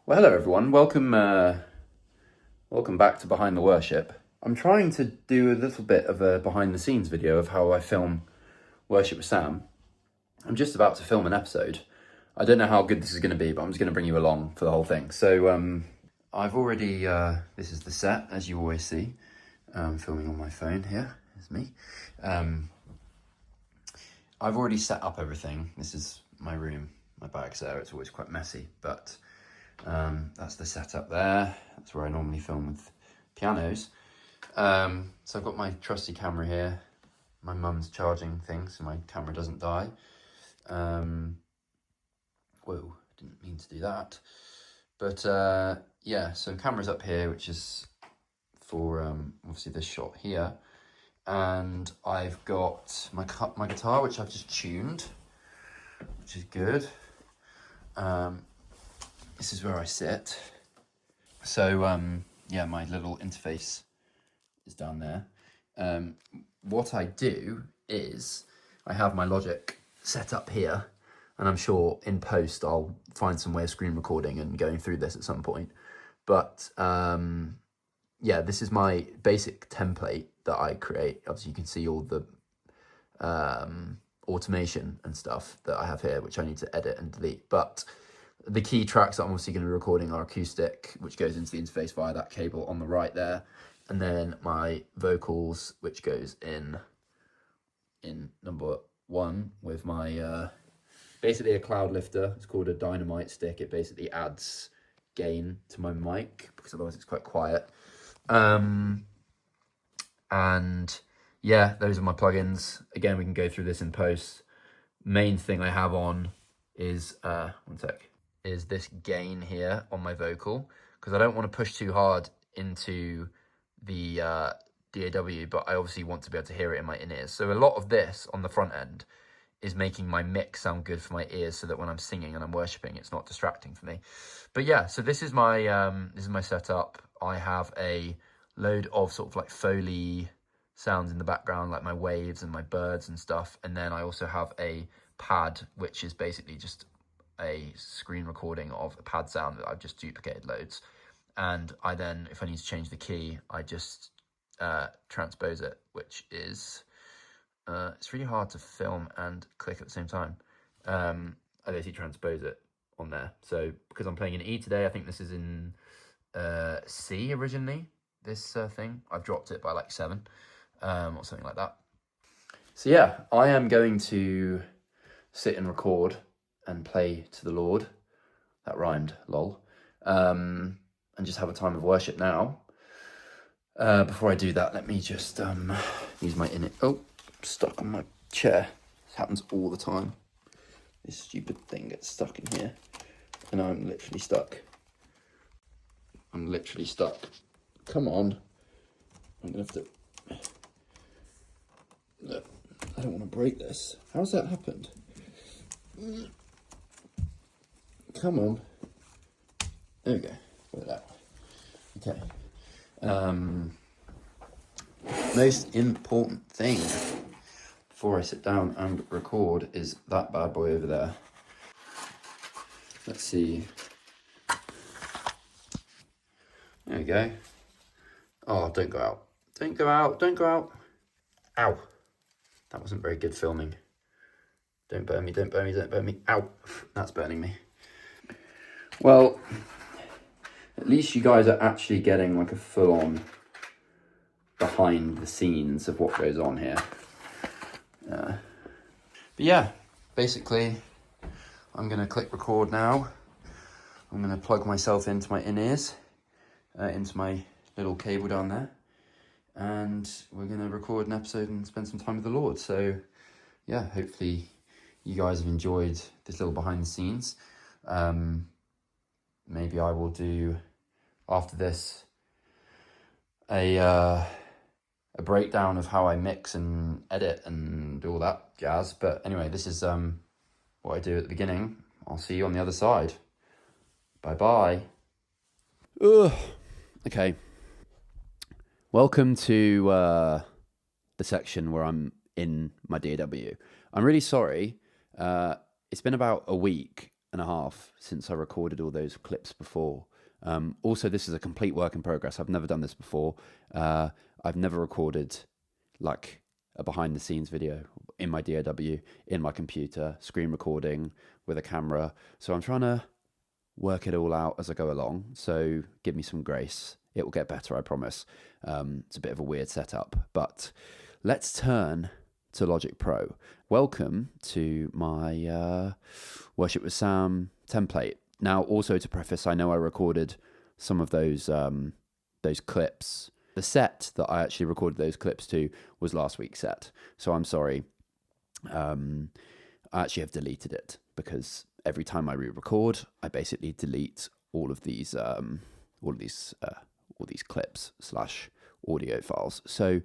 Well, hello everyone. Welcome back to Behind the Worship. I'm trying to do a little bit of a behind the scenes video of how I film Worship with Sam. I'm just about to film an episode. I don't know how good this is going to be, but I'm just going to bring you along for the whole thing. So I've already, this is the set, as you always see. Filming on my phone here, is me. I've already set up everything. This is my room. My bag's there. It's always quite messy, but that's the setup there. That's where I normally film with pianos. So I've got my trusty camera here. My mum's charging things so my camera doesn't die. Whoa, didn't mean to do that. But yeah, so camera's up here, which is for obviously this shot here. And I've got my guitar, which I've just tuned, which is good. This is where I sit. So yeah, my little interface is down there. What I do is I have my Logic set up here, and I'm sure in post I'll find some way of screen recording and going through this at some point. But yeah, this is my basic template that I create. Obviously you can see all the automation and stuff that I have here, which I need to edit and delete. But the key tracks that I'm obviously going to be recording are acoustic, which goes into the interface via that cable on the right there. And then my vocals, which goes in number one with my, basically a cloud lifter. It's called a dynamite stick. It basically adds gain to my mic because otherwise it's quite quiet. And yeah, those are my plugins. Again, we can go through this in post. Main thing I have on is, one sec, is this gain here on my vocal, because I don't want to push too hard into the DAW, but I obviously want to be able to hear it in my in-ears. So a lot of this on the front end is making my mix sound good for my ears, so that when I'm singing and I'm worshiping, it's not distracting for me. But yeah, so this is my setup. I have a load of sort of like Foley sounds in the background, like my waves and my birds and stuff. And then I also have a pad, which is basically just a screen recording of a pad sound that I've just duplicated loads. And I then, if I need to change the key, I just transpose it, which is, it's really hard to film and click at the same time. I basically transpose it on there. So because I'm playing in E today, I think this is in C originally, this thing. I've dropped it by like 7 or something like that. So yeah, I am going to sit and record and play to the Lord. That rhymed, lol. And just have a time of worship now. Before I do that, let me just use my Oh, I'm stuck on my chair. This happens all the time. This stupid thing gets stuck in here. And I'm literally stuck. Come on. I'm gonna have to... Look, I don't want to break this. How's that happened? Come on. There we go. Put it that way. Okay. Most important thing before I sit down and record is that bad boy over there. Let's see. There we go. Oh, don't go out. Don't go out. Don't go out. Ow. That wasn't very good filming. Don't burn me, don't burn me, don't burn me. Ow. That's burning me. Well, at least you guys are actually getting like a full-on behind the scenes of what goes on here. But yeah, basically, I'm going to click record now. I'm going to plug myself into my in-ears, into my little cable down there. And we're going to record an episode and spend some time with the Lord. So yeah, hopefully you guys have enjoyed this little behind the scenes. Maybe I will do, after this, a breakdown of how I mix and edit and do all that jazz. But anyway, this is what I do at the beginning. I'll see you on the other side. Bye-bye. Okay. Welcome to the section where I'm in my DAW. I'm really sorry. It's been about a week and a half since I recorded all those clips before. Also, this is a complete work in progress. I've never done this before. I've never recorded like a behind the scenes video in my DAW, in my computer, screen recording with a camera. So I'm trying to work it all out as I go along. So give me some grace. It will get better, I promise. It's a bit of a weird setup, but let's turn to Logic Pro. Welcome to my Worship with Sam template. Now, also to preface, I know I recorded some of those clips. The set that I actually recorded those clips to was last week's set, so I'm sorry. I actually have deleted it because every time I re-record, I basically delete all of these clips / audio files. So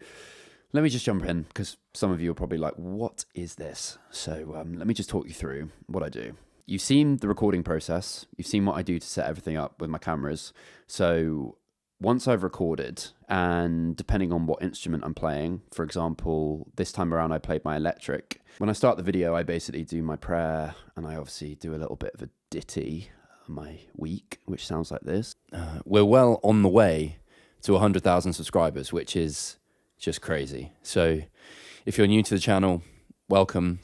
let me just jump in because some of you are probably like, "What is this?" So let me just talk you through what I do. You've seen the recording process. You've seen what I do to set everything up with my cameras. So once I've recorded, and depending on what instrument I'm playing, for example, this time around I played my electric. When I start the video, I basically do my prayer, and I obviously do a little bit of a ditty, my week, which sounds like this. We're well on the way to 100,000 subscribers, which is just crazy. So if you're new to the channel, welcome.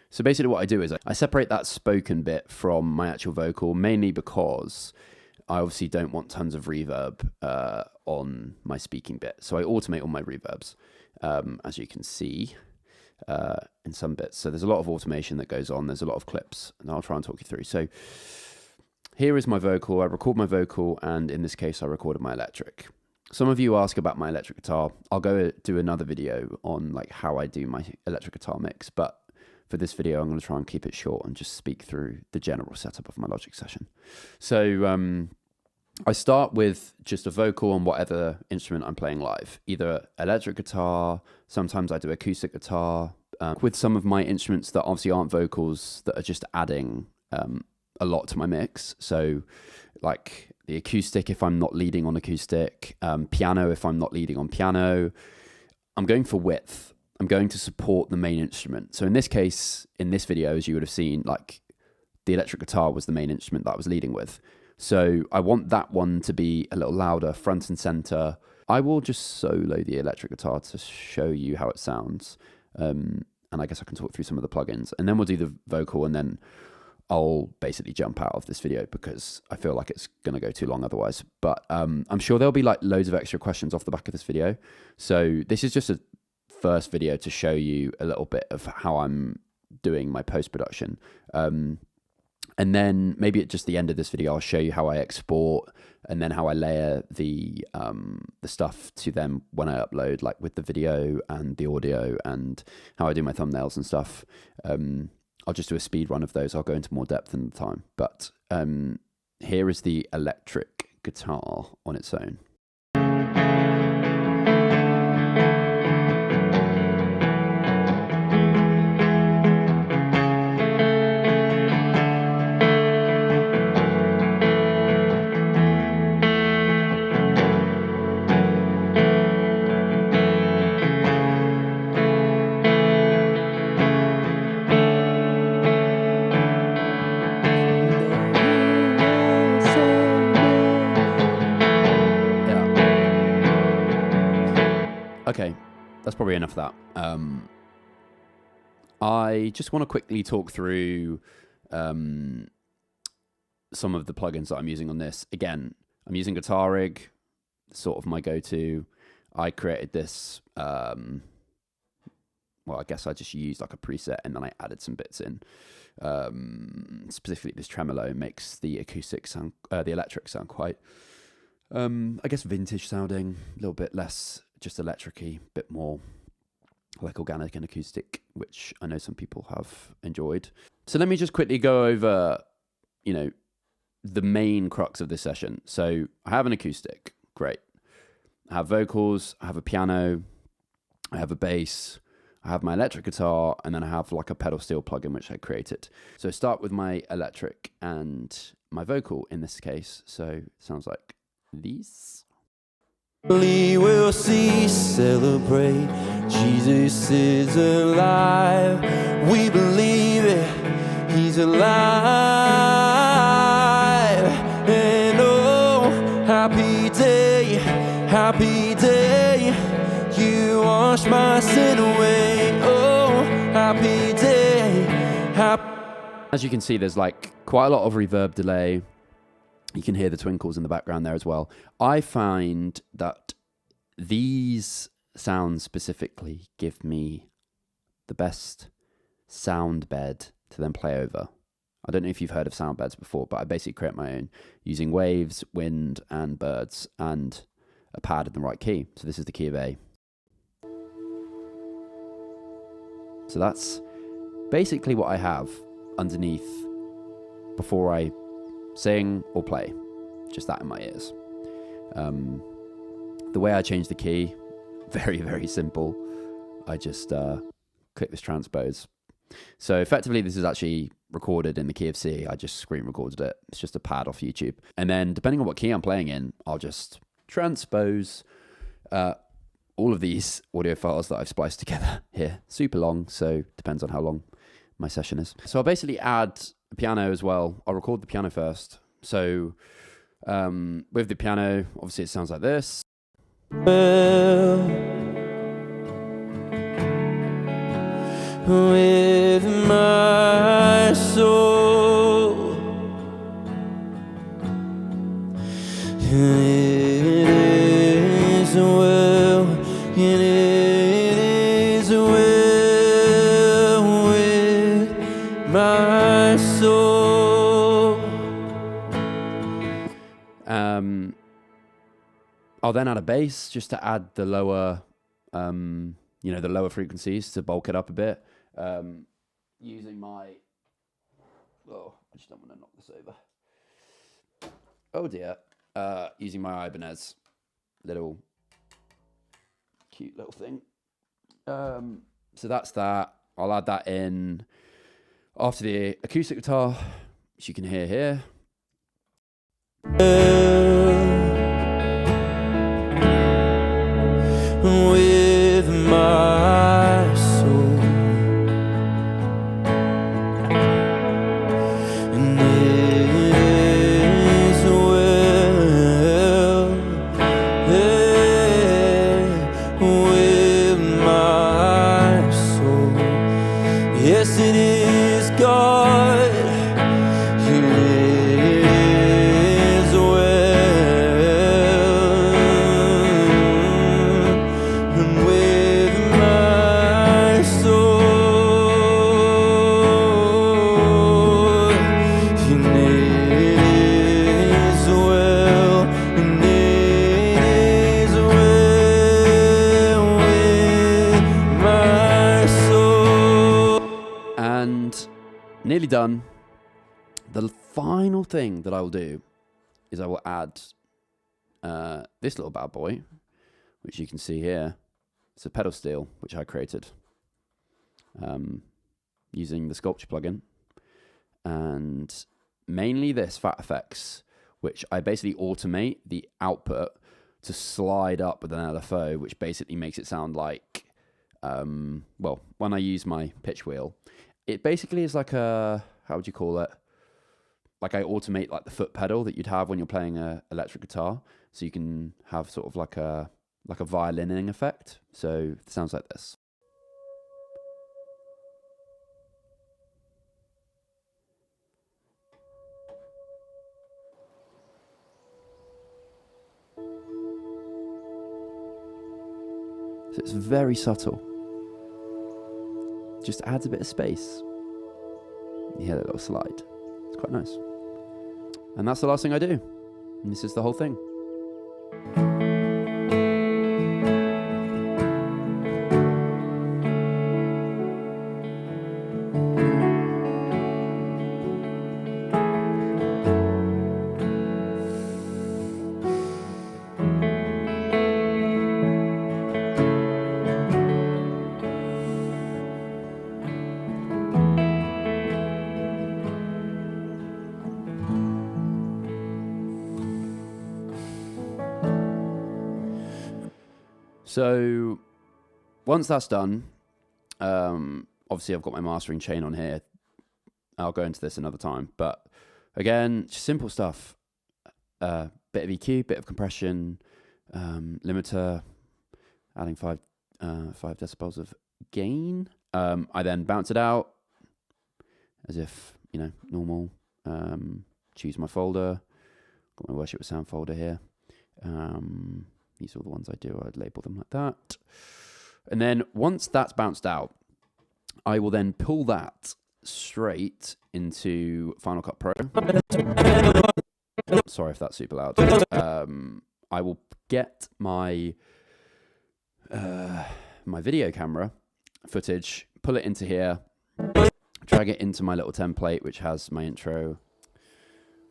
So basically what I do is I separate that spoken bit from my actual vocal, mainly because I obviously don't want tons of reverb on my speaking bit. So I automate all my reverbs, as you can see in some bits. So there's a lot of automation that goes on. There's a lot of clips, and I'll try and talk you through. So here is my vocal. I record my vocal, and in this case, I recorded my electric. Some of you ask about my electric guitar. I'll go do another video on like how I do my electric guitar mix, but for this video, I'm going to try and keep it short and just speak through the general setup of my Logic session. So I start with just a vocal on whatever instrument I'm playing live, either electric guitar, sometimes I do acoustic guitar, with some of my instruments that obviously aren't vocals that are just adding a lot to my mix. So like the acoustic if I'm not leading on acoustic, piano if I'm not leading on piano. I'm going for width. I'm going to support the main instrument. So in this case, in this video, as you would have seen, like the electric guitar was the main instrument that I was leading with. So I want that one to be a little louder, front and center. I will just solo the electric guitar to show you how it sounds. And I guess I can talk through some of the plugins. And then we'll do the vocal, and then I'll basically jump out of this video because I feel like it's going to go too long otherwise. But I'm sure there'll be like loads of extra questions off the back of this video. So this is just a first video to show you a little bit of how I'm doing my post-production. And then maybe at just the end of this video, I'll show you how I export and then how I layer the stuff to them when I upload, like with the video and the audio, and how I do my thumbnails and stuff. I'll just do a speed run of those. I'll go into more depth in the time. But here is the electric guitar on its own. Okay, that's probably enough of that. I just want to quickly talk through some of the plugins that I'm using on this. Again, I'm using Guitar Rig, sort of my go-to. I created this, well, I guess I just used like a preset and then I added some bits in. Specifically, this tremolo makes the acoustic sound, the electric sound quite, I guess, vintage sounding, a little bit less just electric-y, a bit more like organic and acoustic, which I know some people have enjoyed. So let me just quickly go over, you know, the main crux of this session. So I have an acoustic, great. I have vocals, I have a piano, I have a bass, I have my electric guitar, and then I have like a pedal steel plugin which I created. So start with my electric and my vocal in this case. So it sounds like these. We will see, celebrate, Jesus is alive. We believe it, he's alive. happy day, happy day. You wash my sin away. Oh, happy day, happy. As you can see, there's like quite a lot of reverb delay. You can hear the twinkles in the background there as well. I find that these sounds specifically give me the best sound bed to then play over. I don't know if you've heard of sound beds before, but I basically create my own using waves, wind, and birds, and a pad in the right key. So this is the key of A. So that's basically what I have underneath before I sing or play. Just that in my ears. The way I change the key, very, very simple. I just click this transpose. So effectively, this is actually recorded in the key of C. I just screen recorded it. It's just a pad off YouTube. And then depending on what key I'm playing in, I'll just transpose all of these audio files that I've spliced together here. Super long, so depends on how long my session is. So I'll basically add a piano as well. I'll record the piano first. So with the piano, obviously it sounds like this. Well, with my soul, it is well, it is well with my soul. I'll then add a bass just to add the lower, the lower frequencies to bulk it up a bit. Using my, I just don't want to knock this over. Oh dear. Using my Ibanez, little cute little thing. So that's that. I'll add that in after the acoustic guitar, which you can hear here. With my soul, and it is well, with my soul. Yes, it is God. It is nearly done. The final thing that I will do is I will add this little bad boy, which you can see here. It's a pedal steel, which I created using the sculpture plugin. And mainly this Fat Effects, which I basically automate the output to slide up with an LFO, which basically makes it sound like, when I use my pitch wheel, it basically is like a, how would you call it? Like I automate like the foot pedal that you'd have when you're playing a electric guitar. So you can have sort of like a violining effect. So it sounds like this. So it's very subtle. Just adds a bit of space. You hear that little slide. It's quite nice. And that's the last thing I do. And this is the whole thing. So once that's done, obviously I've got my mastering chain on here. I'll go into this another time. But again, just simple stuff. bit of EQ, bit of compression, limiter, adding 5 decibels of gain. I then bounce it out as if, normal. Choose my folder. Got my Worship with Sound folder here. These are all the ones I do. I'd label them like that. And then once that's bounced out, I will then pull that straight into Final Cut Pro. Sorry if that's super loud. I will get my my video camera footage, pull it into here, drag it into my little template, which has my intro.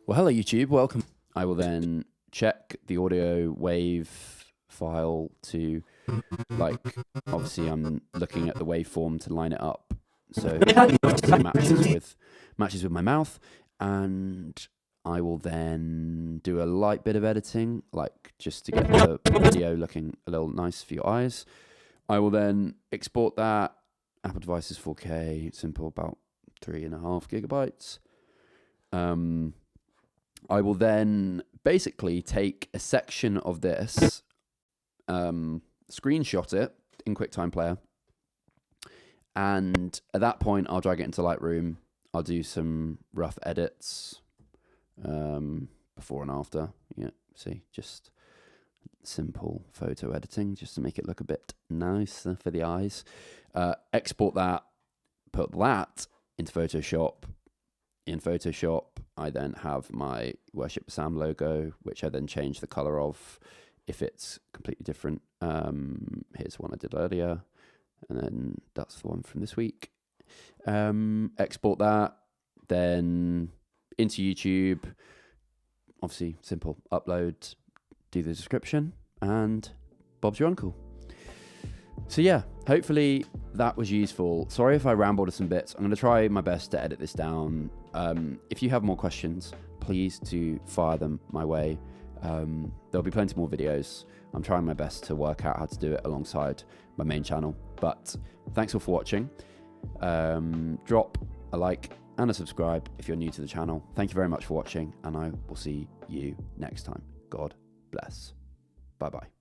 Well, hello YouTube, welcome. I will then check the audio wave file to, obviously I'm looking at the waveform to line it up so it matches with my mouth, and I will then do a light bit of editing, just to get the video looking a little nice for your eyes. I will then export that. Apple devices 4K, simple, about 3.5 gigabytes. I will then basically take a section of this, screenshot it in QuickTime Player, and at that point I'll drag it into Lightroom. I'll do some rough edits, before and after. Yeah, see, just simple photo editing just to make it look a bit nicer for the eyes. Export that, put that into Photoshop. In Photoshop, I then have my Worship with Sam logo, which I then change the color of if it's completely different. Here's one I did earlier, and then that's the one from this week. Export that, then into YouTube. Obviously, simple upload, do the description, and Bob's your uncle. So yeah, hopefully that was useful. Sorry if I rambled some bits. I'm going to try my best to edit this down. If you have more questions, please do fire them my way. There'll be plenty more videos. I'm trying my best to work out how to do it alongside my main channel. But thanks all for watching. Drop a like and a subscribe if you're new to the channel. Thank you very much for watching, and I will see you next time. God bless. Bye-bye.